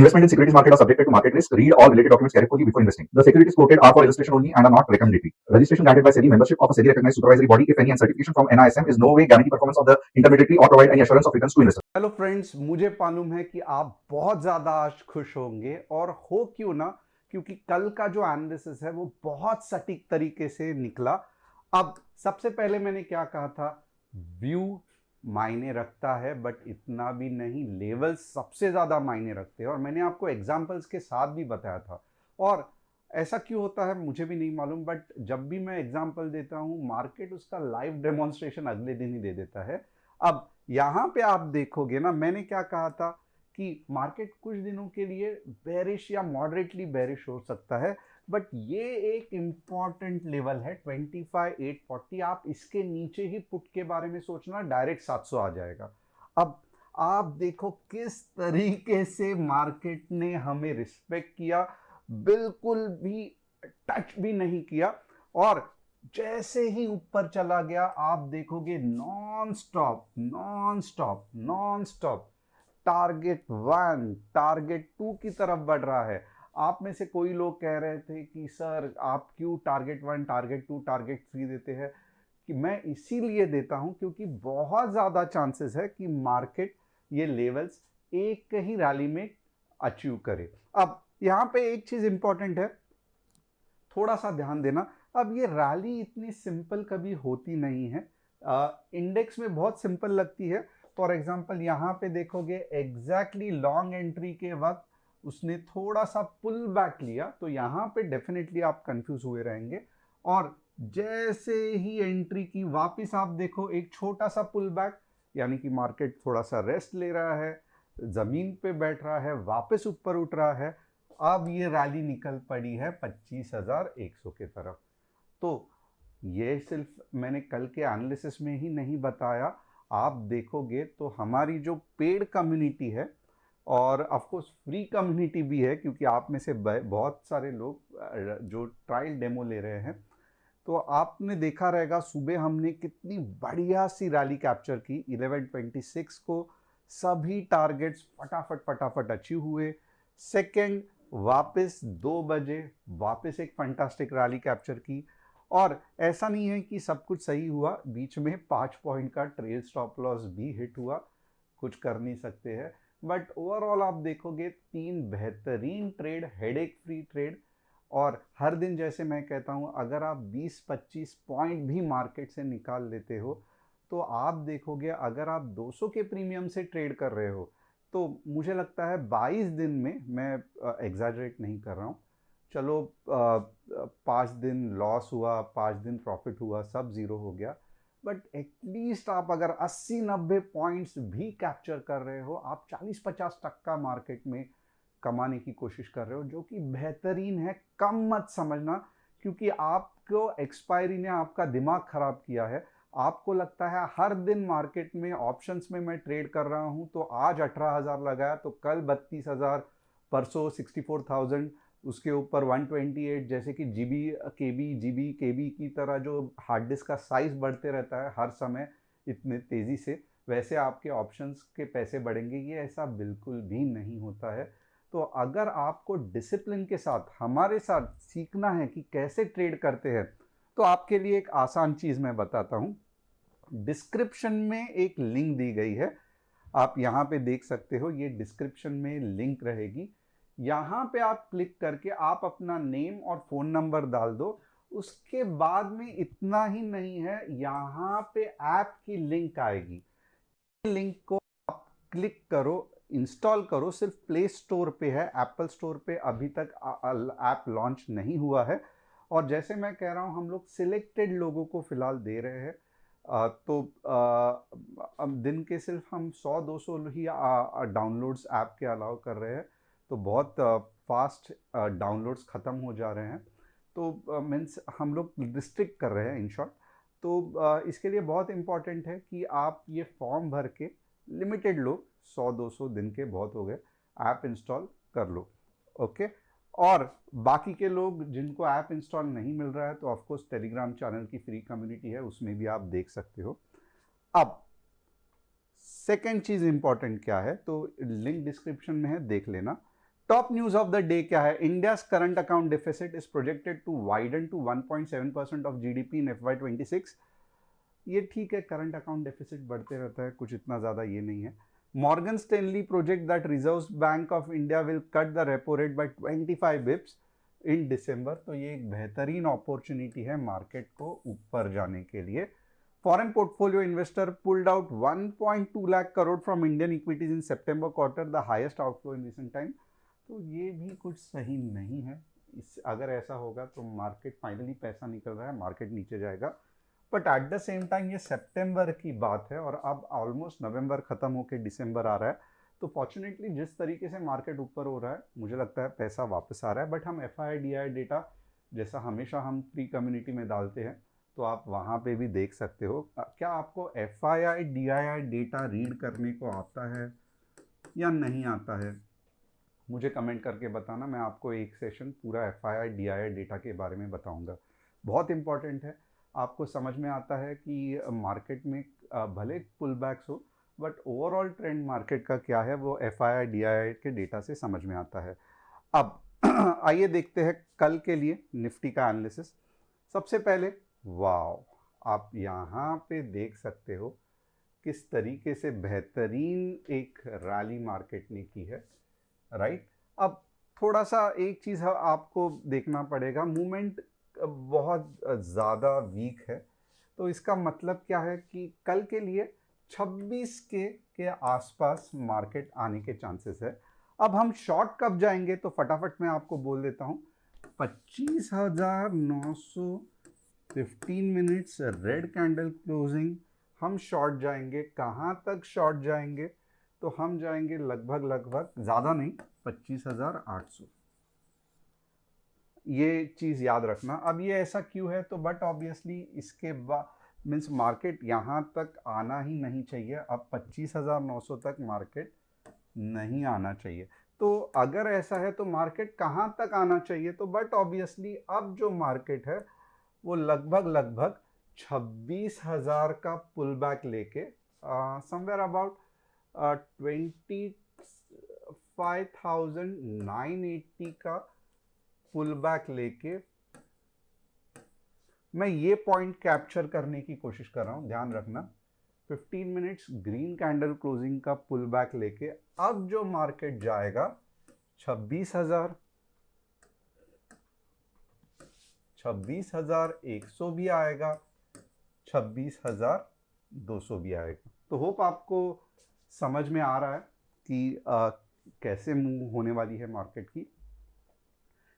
Investment in securities market are subjected to market risk. Read all related documents carefully before investing. The securities quoted are for illustration only and are not recommendatory. Registration granted by SEBI. Membership of a SEBI recognized supervisory body, if any, and certification from NISM is no way guarantee performance of the intermediary or provide any assurance of returns to investors. Hello friends, मुझे मालूम है कि आप बहुत ज़्यादा आज खुश होंगे, और हो क्यों ना, क्योंकि कल का जो एनालिसिस है वो बहुत सटीक तरीके से निकला। अब सबसे पहले मैंने क्या कहा था, व्यू मायने रखता है बट इतना भी नहीं, लेवल सबसे ज़्यादा मायने रखते हैं, और मैंने आपको एग्जांपल्स के साथ भी बताया था। और ऐसा क्यों होता है मुझे भी नहीं मालूम, बट जब भी मैं एग्जांपल देता हूँ मार्केट उसका लाइव डेमोन्स्ट्रेशन अगले दिन ही दे देता है। अब यहाँ पे आप देखोगे ना, मैंने क्या कहा था कि मार्केट कुछ दिनों के लिए बेरिश या मॉडरेटली बेरिश हो सकता है, बट ये एक इम्पॉर्टेंट लेवल है 25,840। आप इसके नीचे ही पुट के बारे में सोचना, डायरेक्ट 700 आ जाएगा। अब आप देखो किस तरीके से मार्केट ने हमें रिस्पेक्ट किया, बिल्कुल भी टच भी नहीं किया, और जैसे ही ऊपर चला गया आप देखोगे non stop non stop non stop target 1 target 2 की तरफ बढ़ रहा है। आप में से कोई लोग कह रहे थे कि सर आप क्यों टारगेट 1 टारगेट 2 टारगेट 3 देते हैं, कि मैं इसीलिए देता हूं क्योंकि बहुत ज़्यादा चांसेस है कि मार्केट ये लेवल्स एक ही रैली में अचीव करे। अब यहाँ पे एक चीज़ इंपॉर्टेंट है, थोड़ा सा ध्यान देना। अब ये रैली इतनी सिंपल कभी होती नहीं है, इंडेक्स में बहुत सिंपल लगती है। फॉर एग्जांपल यहाँ पे देखोगे एग्जैक्टली लॉन्ग एंट्री के वक्त उसने थोड़ा सा पुल बैक लिया, तो यहाँ पे डेफिनेटली आप कंफ्यूज हुए रहेंगे। और जैसे ही एंट्री की वापस आप देखो एक छोटा सा पुल बैक, यानी कि मार्केट थोड़ा सा रेस्ट ले रहा है, जमीन पे बैठ रहा है, वापस ऊपर उठ रहा है। अब ये रैली निकल पड़ी है 25,100 के तरफ। तो ये सिर्फ मैंने कल के एनालिसिस में ही नहीं बताया, आप देखोगे तो हमारी जो पेड कम्युनिटी है और ऑफ कोर्स फ्री कम्युनिटी भी है, क्योंकि आप में से बहुत सारे लोग जो ट्रायल डेमो ले रहे हैं, तो आपने देखा रहेगा सुबह हमने कितनी बढ़िया सी रैली कैप्चर की 11:26 को। सभी टारगेट्स फटाफट फटाफट अचीव हुए। सेकंड, वापस 2 बजे वापस एक फंटास्टिक रैली कैप्चर की। और ऐसा नहीं है कि सब कुछ सही हुआ, बीच में 5 पॉइंट का ट्रेल स्टॉप लॉस भी हिट हुआ, कुछ कर नहीं सकते हैं। बट ओवरऑल आप देखोगे 3 बेहतरीन ट्रेड, हेडेक फ्री ट्रेड। और हर दिन जैसे मैं कहता हूँ, अगर आप 20-25 पॉइंट भी मार्केट से निकाल लेते हो, तो आप देखोगे अगर आप 200 के प्रीमियम से ट्रेड कर रहे हो, तो मुझे लगता है 22 दिन में, मैं एग्जैजरेट नहीं कर रहा हूँ, चलो 5 दिन लॉस हुआ, 5 दिन प्रॉफिट हुआ, सब ज़ीरो हो गया, बट एटलीस्ट आप अगर 80-90 पॉइंट्स भी कैप्चर कर रहे हो, आप 40-50% मार्केट में कमाने की कोशिश कर रहे हो, जो कि बेहतरीन है। कम मत समझना, क्योंकि आपको एक्सपायरी ने आपका दिमाग खराब किया है। आपको लगता है हर दिन मार्केट में ऑप्शंस में मैं ट्रेड कर रहा हूं, तो आज 18,000 लगाया तो कल 32,000, परसों 64,000, उसके ऊपर 128, जैसे कि जीबी केबी की तरह जो हार्ड डिस्क का साइज बढ़ते रहता है हर समय इतने तेज़ी से, वैसे आपके ऑप्शंस के पैसे बढ़ेंगे। ये ऐसा बिल्कुल भी नहीं होता है। तो अगर आपको डिसिप्लिन के साथ हमारे साथ सीखना है कि कैसे ट्रेड करते हैं, तो आपके लिए एक आसान चीज़ मैं बताता हूँ। डिस्क्रिप्शन में एक लिंक दी गई है, आप यहाँ पे देख सकते हो, ये डिस्क्रिप्शन में लिंक रहेगी। यहाँ पे आप क्लिक करके आप अपना नेम और फ़ोन नंबर डाल दो। उसके बाद में इतना ही नहीं है, यहाँ पे ऐप की लिंक आएगी। लिंक को आप क्लिक करो, इंस्टॉल करो। सिर्फ प्ले स्टोर पे है, एप्पल स्टोर पे अभी तक ऐप लॉन्च नहीं हुआ है। और जैसे मैं कह रहा हूँ, हम लोग सिलेक्टेड लोगों को फिलहाल दे रहे हैं। अब दिन के सिर्फ हम 100-200 ही डाउनलोड्स ऐप के अलाउ कर रहे हैं, तो बहुत फास्ट डाउनलोड्स ख़त्म हो जा रहे हैं। तो मीन्स हम लोग रिस्ट्रिक्ट कर रहे हैं इन शॉर्ट। तो इसके लिए बहुत इम्पॉर्टेंट है कि आप ये फॉर्म भर के, लिमिटेड लोग, 100-200 दिन के बहुत हो गए, ऐप इंस्टॉल कर लो। ओके। और बाकी के लोग जिनको ऐप इंस्टॉल नहीं मिल रहा है, तो ऑफकोर्स टेलीग्राम चैनल की फ्री कम्युनिटी है, उसमें भी आप देख सकते हो। अब सेकेंड चीज़ इंपॉर्टेंट क्या है, तो लिंक डिस्क्रिप्शन में है, देख लेना। Top news of the day क्या है? India's current account deficit is projected to widen to 1.7% of GDP in FY26। ये ठीक है, करंट अकाउंट डेफिसिट बढ़ते रहता है, कुछ इतना ज़्यादा ये नहीं है। Morgan Stanley project that Reserve Bank of India will cut the repo rate by 25 bips in December. तो ये एक बेहतरीन अपॉर्चुनिटी है मार्केट को ऊपर जाने के लिए। Foreign portfolio investor pulled out 1.2 lakh crore from Indian equities in September quarter, the highest outflow in recent time. तो ये भी कुछ सही नहीं है। इस अगर ऐसा होगा तो मार्केट फाइनली पैसा निकल रहा है, मार्केट नीचे जाएगा। But at the same time ये सितंबर की बात है और अब ऑलमोस्ट नवंबर खत्म होकर दिसंबर आ रहा है। तो फॉर्चुनेटली जिस तरीके से मार्केट ऊपर हो रहा है, मुझे लगता है पैसा वापस आ रहा है। बट हम FII डेटा जैसा हमेशा हम प्री कम्युनिटी में डालते हैं, तो आप वहाँ पे भी देख सकते हो। क्या आपको FII डेटा रीड करने को आता है या नहीं आता है? मुझे कमेंट करके बताना, मैं आपको एक सेशन पूरा FII डेटा के बारे में बताऊंगा। बहुत इंपॉर्टेंट है, आपको समझ में आता है कि मार्केट में भले पुल बैक्स हो, बट ओवरऑल ट्रेंड मार्केट का क्या है वो FII के डेटा से समझ में आता है। अब आइए देखते हैं कल के लिए निफ्टी का एनालिसिस। सबसे पहले वाओ, आप यहाँ पे देख सकते हो किस तरीके से बेहतरीन एक रैली मार्केट ने की है, राइट। अब थोड़ा सा एक चीज़ आपको देखना पड़ेगा, मूवमेंट बहुत ज़्यादा वीक है। तो इसका मतलब क्या है कि कल के लिए 26 के आसपास मार्केट आने के चांसेस है। अब हम शॉर्ट कब जाएंगे तो फटाफट मैं आपको बोल देता हूँ। 25,915 मिनट्स रेड कैंडल क्लोजिंग, हम शॉर्ट जाएंगे। कहाँ तक शॉर्ट जाएंगे? तो हम जाएंगे लगभग ज़्यादा नहीं, 25,800। ये चीज़ याद रखना। अब ये ऐसा क्यों है? तो बट ऑब्वियसली इसके बाद मीन्स मार्केट यहाँ तक आना ही नहीं चाहिए। अब 25,900 तक मार्केट नहीं आना चाहिए। तो अगर ऐसा है तो मार्केट कहाँ तक आना चाहिए? तो बट ऑब्वियसली अब जो मार्केट है वो लगभग 26,000 का पुल बैक लेके समवेयर अबाउट 25,980 का पुल बैक लेके मैं ये पॉइंट कैप्चर करने की कोशिश कर रहा हूं। ध्यान रखना, 15 मिनट्स ग्रीन कैंडल क्लोजिंग का पुल बैक लेके अब जो मार्केट जाएगा 26,100 भी आएगा, 26,200 भी आएगा। तो होप आपको समझ में आ रहा है कि कैसे मूव होने वाली है मार्केट की।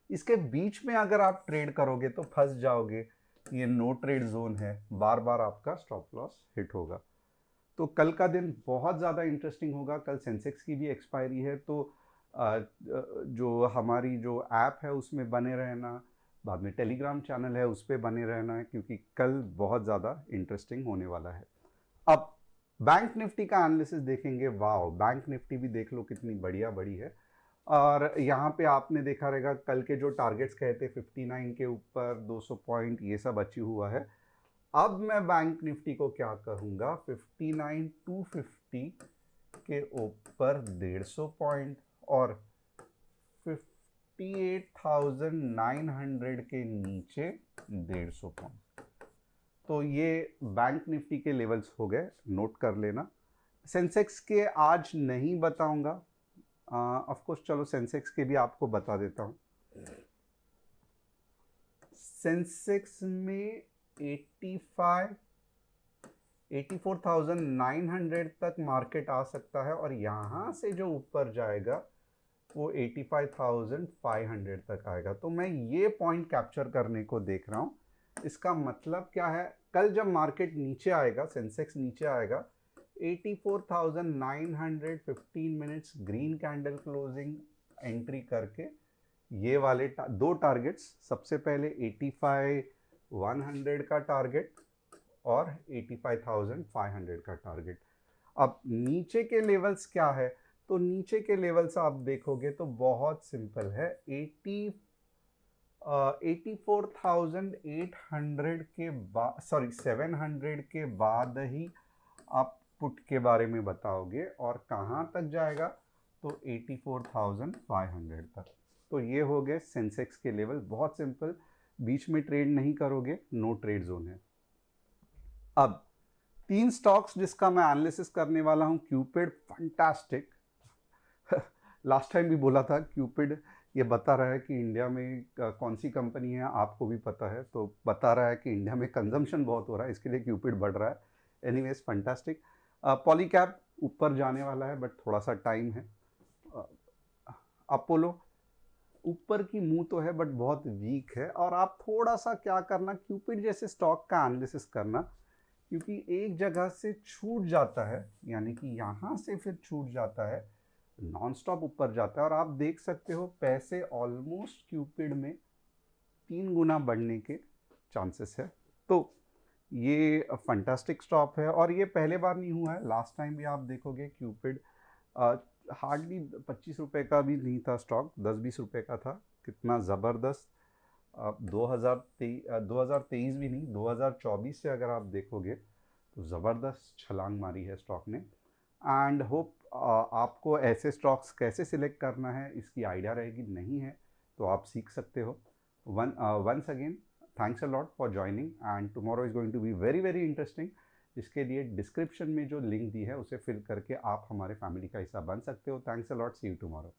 इसके बीच में अगर आप ट्रेड करोगे तो फंस जाओगे। ये नो ट्रेड जोन है, बार बार आपका स्टॉप लॉस हिट होगा। तो कल का दिन बहुत ज़्यादा इंटरेस्टिंग होगा। कल सेंसेक्स की भी एक्सपायरी है, तो जो हमारी जो ऐप है उसमें बने रहना, बाद में टेलीग्राम चैनल है उस पर बने रहना है, क्योंकि कल बहुत ज़्यादा इंटरेस्टिंग होने वाला है। अब बैंक निफ्टी का एनालिसिस देखेंगे। वाह, बैंक निफ्टी भी देख लो कितनी बढ़िया बड़ी है। और यहाँ पे आपने देखा रहेगा कल के जो टारगेट्स कहे थे 59 के ऊपर 200 पॉइंट, ये सब अचीव हुआ है। अब मैं बैंक निफ्टी को क्या कहूँगा, 59,250 के ऊपर 150 पॉइंट और 58,900 के नीचे 150 पॉइंट। तो ये बैंक निफ्टी के लेवल्स हो गए, नोट कर लेना। सेंसेक्स के आज नहीं बताऊंगा, ऑफ कोर्स। चलो सेंसेक्स के भी आपको बता देता हूं। सेंसेक्स में 84,900 तक मार्केट आ सकता है और यहां से जो ऊपर जाएगा वो 85,500 तक आएगा। तो मैं ये पॉइंट कैप्चर करने को देख रहा हूं। इसका मतलब क्या है, कल जब मार्केट नीचे आएगा, सेंसेक्स नीचे आएगा, 84,915 minutes green candle closing entry करके ये वाले दो टारगेट्स, सबसे पहले 85,100 का टारगेट और 85,500 का टारगेट। अब नीचे के लेवल्स क्या है? तो नीचे के लेवल्स आप देखोगे तो बहुत सिंपल है। 84,800 के बाद, सॉरी 700 के बाद ही आप पुट के बारे में बताओगे। और कहाँ तक जाएगा? तो 84,500 तक। तो ये हो गए सेंसेक्स के लेवल, बहुत सिंपल, बीच में ट्रेड नहीं करोगे, नो ट्रेड जोन है। अब 3 स्टॉक्स जिसका मैं एनालिसिस करने वाला हूं, क्यूपिड फंटास्टिक। लास्ट टाइम भी बोला था क्यूपिड ये बता रहा है कि इंडिया में कौन सी कंपनी है, आपको भी पता है, तो बता रहा है कि इंडिया में कंजम्पशन बहुत हो रहा है, इसके लिए क्यूपिड बढ़ रहा है। Anyways fantastic. पॉलीकैब ऊपर जाने वाला है बट थोड़ा सा टाइम है। अपोलो ऊपर की मुंह तो है बट बहुत वीक है, और आप थोड़ा सा क्या करना, क्यूपिड जैसे स्टॉक का एनालिसिस करना, क्योंकि एक जगह से छूट जाता है, यानी कि यहाँ से फिर छूट जाता है, नॉन स्टॉप ऊपर जाता है, और आप देख सकते हो पैसे ऑलमोस्ट क्यूपिड में 3 गुना बढ़ने के चांसेस है। तो ये फंटास्टिक स्टॉक है, और ये पहले बार नहीं हुआ है, लास्ट टाइम भी आप देखोगे क्यूपिड हार्डली 25 रुपये का भी नहीं था स्टॉक, 10-20 रुपये का था। कितना ज़बरदस्त 2023 भी नहीं, 2024 से अगर आप देखोगे तो ज़बरदस्त छलांग मारी है स्टॉक ने। एंड होप आपको ऐसे स्टॉक्स कैसे सिलेक्ट करना है इसकी आइडिया रहेगी, नहीं है तो आप सीख सकते हो। Once again thanks a lot for joining, and tomorrow is going to be very very interesting. इसके लिए डिस्क्रिप्शन में जो लिंक दी है उसे फिल करके आप हमारे फैमिली का हिस्सा बन सकते हो। Thanks a lot, see you tomorrow.